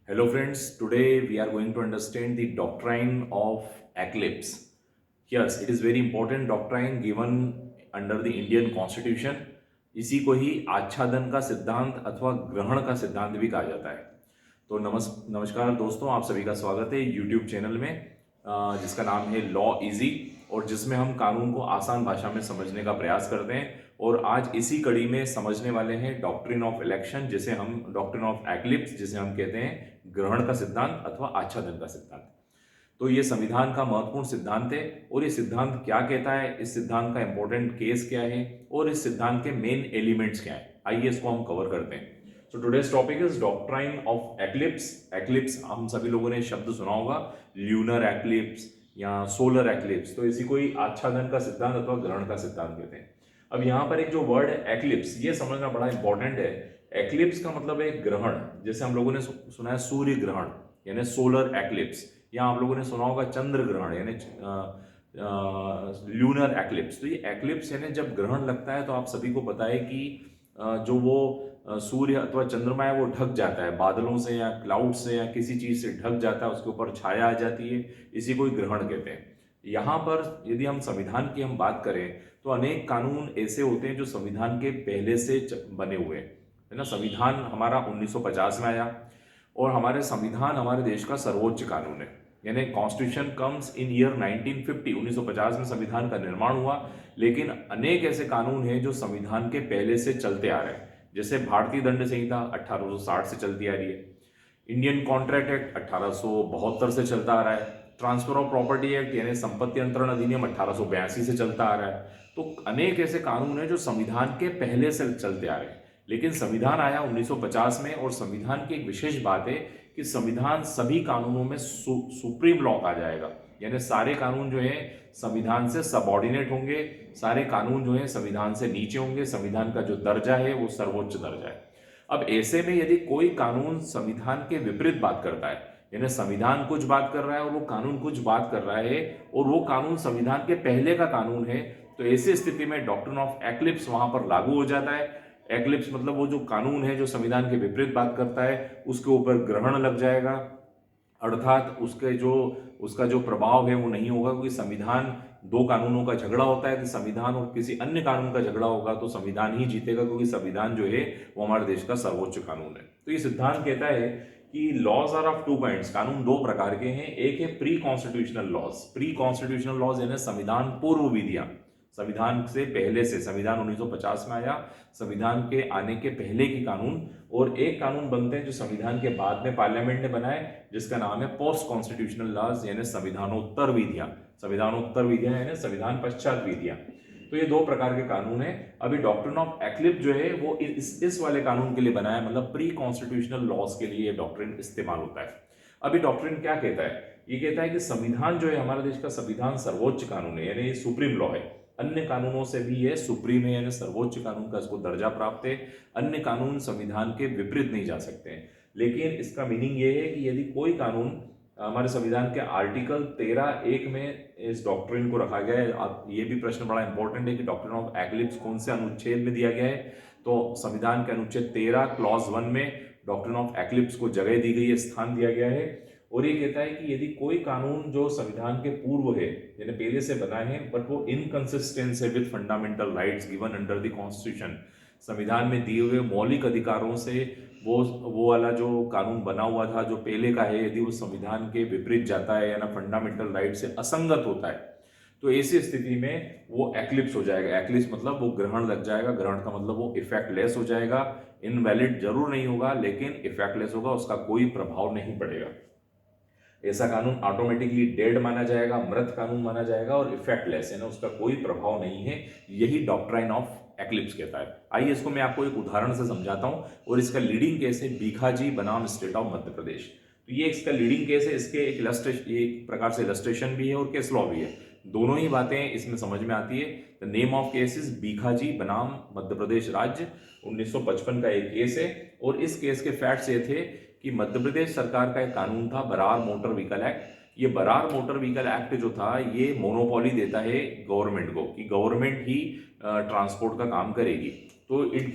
Hello friends, today we are going to understand the doctrine of eclipse. Yes, it is very important doctrine given under the Indian Constitution. इसी को ही आच्छादन का सिद्धांत अथवा ग्रहण का सिद्धांत भी कहा जाता है। तो नमस्कार दोस्तों, आप सभी का स्वागत है यूट्यूब चैनल में जिसका नाम है लॉ इजी और जिसमें हम कानून को आसान भाषा में समझने का प्रयास करते हैं। और आज इसी कड़ी में समझने वाले हैं डॉक्ट्रिन ऑफ इलेक्शन, जिसे हम डॉक्ट्रिन ऑफ एक्लिप्स, जिसे हम कहते हैं ग्रहण का सिद्धांत अथवा आच्छादन का सिद्धांत। तो ये संविधान का महत्वपूर्ण सिद्धांत है और ये सिद्धांत क्या कहता है, इस सिद्धांत का इंपॉर्टेंट केस क्या है और इस सिद्धांत के मेन एलिमेंट्स क्या है, आइए इसको हम कवर करते हैं। So today's topic is doctrine of eclipse. Eclipse हम सभी लोगों ने शब्द सुना होगा, ल्यूनर एक्लिप्स या सोलर एक्लिप्स। तो इसी को ही आच्छादन का सिद्धांत अथवा ग्रहण का सिद्धांत कहते हैं। अब यहाँ पर एक जो वर्ड है एक्लिप्स, ये समझना बड़ा इंपॉर्टेंट है। एक्लिप्स का मतलब है ग्रहण, जैसे हम लोगों ने सुना है सूर्य ग्रहण यानी सोलर एक्लिप्स, या आप लोगों ने सुना होगा चंद्र ग्रहण यानी ल्यूनर एक्लिप्स। तो ये एक्लिप्स यानी जब ग्रहण लगता है तो आप सभी को पता है कि जो वो सूर्य अथवा चंद्रमा है वो ढक जाता है, बादलों से या क्लाउड से या किसी चीज से ढक जाता है, उसके ऊपर छाया आ जाती है, इसी को ही ग्रहण कहते हैं। यहाँ पर यदि हम संविधान की हम बात करें तो अनेक कानून ऐसे होते हैं जो संविधान के पहले से बने हुए हैं, है ना। संविधान हमारा 1950 में आया और हमारे संविधान हमारे देश का सर्वोच्च कानून है, यानी कॉन्स्टिट्यूशन कम्स इन ईयर 1950। 1950 में संविधान का निर्माण हुआ, लेकिन अनेक ऐसे कानून हैं जो संविधान के पहले से चलते आ रहे हैं। जैसे भारतीय दंड संहिता 1860 से चलती आ रही है, इंडियन कॉन्ट्रैक्ट एक्ट 1872 से चलता आ रहा है, ट्रांसफर ऑफ प्रॉपर्टी एक्ट यानी संपत्ति अंतरण अधिनियम 1882 से चलता आ रहा है। तो अनेक ऐसे कानून हैं जो संविधान के पहले से चलते आ रहे हैं, लेकिन संविधान आया 1950 में। और संविधान की एक विशेष बात है कि संविधान सभी कानूनों में सुप्रीम लॉ कहा जाएगा, यानी सारे कानून जो है संविधान से सबऑर्डिनेट होंगे, सारे कानून जो है संविधान से नीचे होंगे, संविधान का जो दर्जा है वो सर्वोच्च दर्जा है। अब ऐसे में यदि कोई कानून संविधान के विपरीत बात करता है, यानी संविधान कुछ बात कर रहा है और वो कानून कुछ बात कर रहा है और वो कानून संविधान के पहले का कानून है, तो ऐसी स्थिति में डॉक्ट्रिन ऑफ एक्लिप्स वहां पर लागू हो जाता है। एक्लिप्स मतलब वो जो कानून है जो संविधान के विपरीत बात करता है उसके ऊपर ग्रहण लग जाएगा, अर्थात उसका जो प्रभाव है वो नहीं होगा, क्योंकि संविधान दो कानूनों का झगड़ा होता है कि संविधान और किसी अन्य कानून का झगड़ा होगा तो संविधान ही जीतेगा, क्योंकि संविधान जो है वो हमारे देश का सर्वोच्च कानून है। तो ये सिद्धांत कहता है कि laws are of two kinds, कानून दो प्रकार के हैं। एक है pre constitutional laws. Pre constitutional laws यानी संविधान पूर्व विधियां, संविधान से पहले से, संविधान 1950 में आया, संविधान के आने के पहले की कानून। और एक कानून बनते हैं जो संविधान के बाद में पार्लियामेंट ने बनाए, जिसका नाम है पोस्ट कॉन्स्टिट्यूशनल लॉज यानी संविधानोत्तर विधियां। संविधानोत्तर विधियां यानी संविधान पश्चात विधियां। तो ये दो प्रकार के कानून है। अभी डॉक्ट्रिन ऑफ एक्लिप्स जो है वो इस वाले कानून के लिए बना है, मतलब प्री कॉन्स्टिट्यूशनल लॉज के लिए डॉक्ट्रिन इस्तेमाल होता है। अभी डॉक्ट्रिन क्या कहता है, ये कहता है कि संविधान जो है हमारे देश का संविधान सर्वोच्च कानून है, यानी सुप्रीम लॉ है, अन्य कानूनों से भी ये सुप्रीम है, यानी सर्वोच्च कानून का इसको दर्जा प्राप्त है। अन्य कानून संविधान के विपरीत नहीं जा सकते हैं। लेकिन इसका मीनिंग ये है कि यदि कोई कानून हमारे संविधान के आर्टिकल 13(1) में इस डॉक्ट्रिन को रखा गया है। अब ये भी प्रश्न बड़ा इंपॉर्टेंट है कि डॉक्ट्रिन ऑफ एक्लिप्स कौन से अनुच्छेद में दिया गया है, तो संविधान के अनुच्छेद 13 क्लॉज 1 में डॉक्ट्रिन ऑफ एक्लिप्स को जगह दी गई है, स्थान दिया गया है। और ये कहता है कि यदि कोई कानून जो संविधान के पूर्व है यानी पहले से बना है बट वो इनकंसिस्टेंट है with fundamental rights given under the constitution, संविधान में दिए हुए मौलिक अधिकारों से वो वाला जो कानून बना हुआ था जो पहले का है, यदि वो संविधान के विपरीत जाता है या ना फंडामेंटल राइट से असंगत होता है, तो ऐसी स्थिति में वो एक्लिप्स हो जाएगा। एक्लिप्स मतलब वो ग्रहण लग जाएगा। ग्रहण का मतलब वो इफेक्टलेस हो जाएगा, इनवैलिड जरूर नहीं होगा लेकिन इफेक्टलेस होगा, उसका कोई प्रभाव नहीं पड़ेगा। ऐसा कानून ऑटोमेटिकली डेड माना जाएगा, मृत कानून माना जाएगा और इफेक्टलेस है ना, उसका कोई प्रभाव नहीं है। यही डॉक्ट्राइन ऑफ एक्लिप्स कहता है। आइए इसको मैं आपको एक उदाहरण से समझाता हूं। और इसका लीडिंग केस है भीखाजी बनाम स्टेट ऑफ मध्य प्रदेश। तो ये इसका लीडिंग केस है, इसके एक प्रकार से इलस्ट्रेशन भी है और केस लॉ भी है, दोनों ही बातें इसमें समझ में आती है। The name of case is Bhikhaji बनाम मध्य प्रदेश राज्य, 1955 का एक केस है। और इस केस के फैक्ट्स ये थे कि मध्य प्रदेश सरकार का एक कानून था बरार मोटर व्हीकल एक्ट, ये बरार मोटर व्हीकल एक्ट जो था ये मोनोपोली देता है गवर्नमेंट को कि गवर्नमेंट ही ट्रांसपोर्ट का काम करेगी। तो it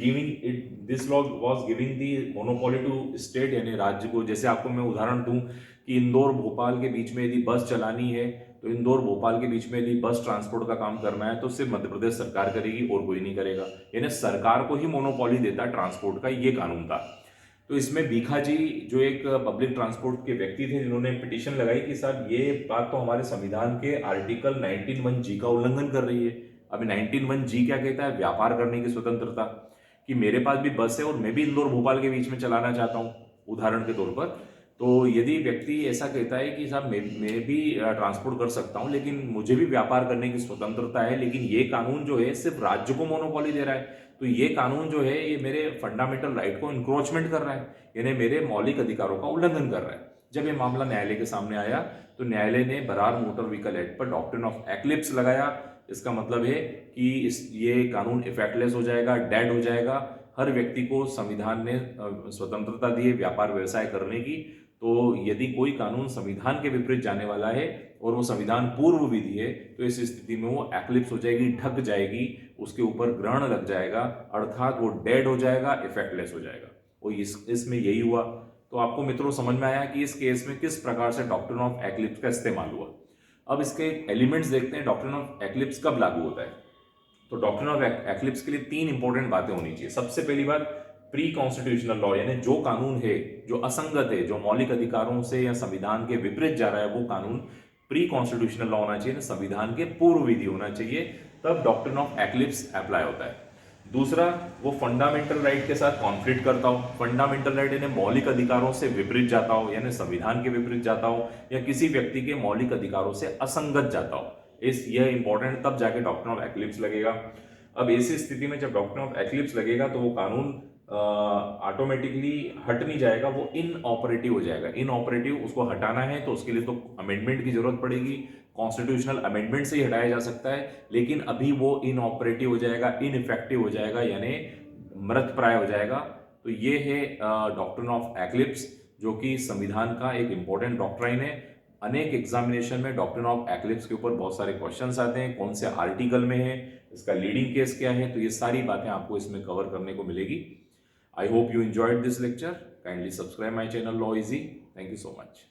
this law was giving the monopoly to state, यानी राज्य को। जैसे आपको मैं उदाहरण दूं कि इंदौर भोपाल के बीच में यदि बस चलानी है तो इंदौर भोपाल के बीच में यदि बस ट्रांसपोर्ट का काम करना है तो सिर्फ मध्य प्रदेश सरकार करेगी और कोई नहीं करेगा, यानी सरकार को ही मोनोपोली देता ट्रांसपोर्ट का, ये कानून था। तो इसमें भीखा जी जो एक पब्लिक ट्रांसपोर्ट के व्यक्ति थे जिन्होंने पिटीशन लगाई कि साहब ये बात तो हमारे संविधान के आर्टिकल 19(1) का उल्लंघन कर रही है। अभी 19(1) क्या कहता है? व्यापार करने की स्वतंत्रता, कि मेरे पास भी बस है और मैं भी इंदौर भोपाल के बीच में चलाना चाहता हूँ उदाहरण के तौर पर। तो यदि व्यक्ति ऐसा कहता है कि साहब मैं भी ट्रांसपोर्ट कर सकता हूँ लेकिन मुझे भी व्यापार करने की स्वतंत्रता है, लेकिन ये कानून जो है सिर्फ राज्य को मोनोपोली दे रहा है, तो ये कानून जो है ये मेरे फंडामेंटल राइट को इंक्रोचमेंट कर रहा है, यानी मेरे मौलिक अधिकारों का उल्लंघन कर रहा है। जब ये मामला न्यायालय के सामने आया तो न्यायालय ने बरार मोटर व्हीकल एक्ट पर डॉक्ट्रिन ऑफ एक्लिप्स लगाया। इसका मतलब है कि ये कानून इफेक्टलेस हो जाएगा, डेड हो जाएगा। हर व्यक्ति को संविधान ने स्वतंत्रता दी है व्यापार व्यवसाय करने की। तो यदि कोई कानून संविधान के विपरीत जाने वाला है और वो संविधान पूर्व विधि है तो इस स्थिति में वो एक्लिप्स हो जाएगी, ढक जाएगी, उसके ऊपर ग्रहण लग जाएगा, अर्थात वो डेड हो जाएगा, इफेक्टलेस हो जाएगा। और इसमें यही हुआ। तो आपको मित्रों समझ में आया कि इस केस में किस प्रकार से डॉक्ट्रिन ऑफ एक्लिप्स का इस्तेमाल हुआ। अब इसके एलिमेंट्स देखते हैं, डॉक्ट्रिन ऑफ एक्लिप्स कब लागू होता है। तो डॉक्ट्रिन ऑफ एक्लिप्स के लिए 3 इंपॉर्टेंट बातें होनी चाहिए। सबसे पहली बात, प्री कॉन्स्टिट्यूशनल लॉ, यानी जो कानून है जो असंगत है, जो मौलिक अधिकारों से या संविधान के विपरीत जा रहा है, वो कानून प्री कॉन्स्टिट्यूशनल लॉ होना चाहिए, संविधान के पूर्व विधि होना चाहिए, तब डॉक्ट्रिन ऑफ एक्लिप्स अप्लाई होता है। दूसरा, वो फंडामेंटल राइट के साथ कॉन्फ्लिक्ट करता हो, फंडामेंटल राइट यानी मौलिक अधिकारों से विपरीत जाता हो, यानी संविधान के विपरीत जाता हो, या किसी व्यक्ति के मौलिक अधिकारों से असंगत जाता हो, यह इंपॉर्टेंट, तब जाके डॉक्ट्रिन ऑफ एक्लिप्स लगेगा। अब ऐसी स्थिति में जब डॉक्ट्रिन ऑफ एक्लिप्स लगेगा तो वो कानून ऑटोमेटिकली हट नहीं जाएगा, वो इनऑपरेटिव हो जाएगा। इनऑपरेटिव, उसको हटाना है तो उसके लिए तो अमेंडमेंट की जरूरत पड़ेगी, कॉन्स्टिट्यूशनल अमेंडमेंट से ही हटाया जा सकता है, लेकिन अभी वो इनऑपरेटिव हो जाएगा, इनइफेक्टिव हो जाएगा, यानी मृत प्राय हो जाएगा। तो ये है डॉक्ट्रिन ऑफ एक्लिप्स, जो कि संविधान का एक इंपॉर्टेंट डॉक्ट्राइन है। अनेक एग्जामिनेशन में डॉक्ट्रिन ऑफ एक्लिप्स के ऊपर बहुत सारे क्वेश्चंस आते हैं, कौन से आर्टिकल में है, इसका लीडिंग केस क्या है, तो ये सारी बातें आपको इसमें कवर करने को मिलेगी। I hope you enjoyed this lecture. Kindly subscribe my channel Law Easy. Thank you so much.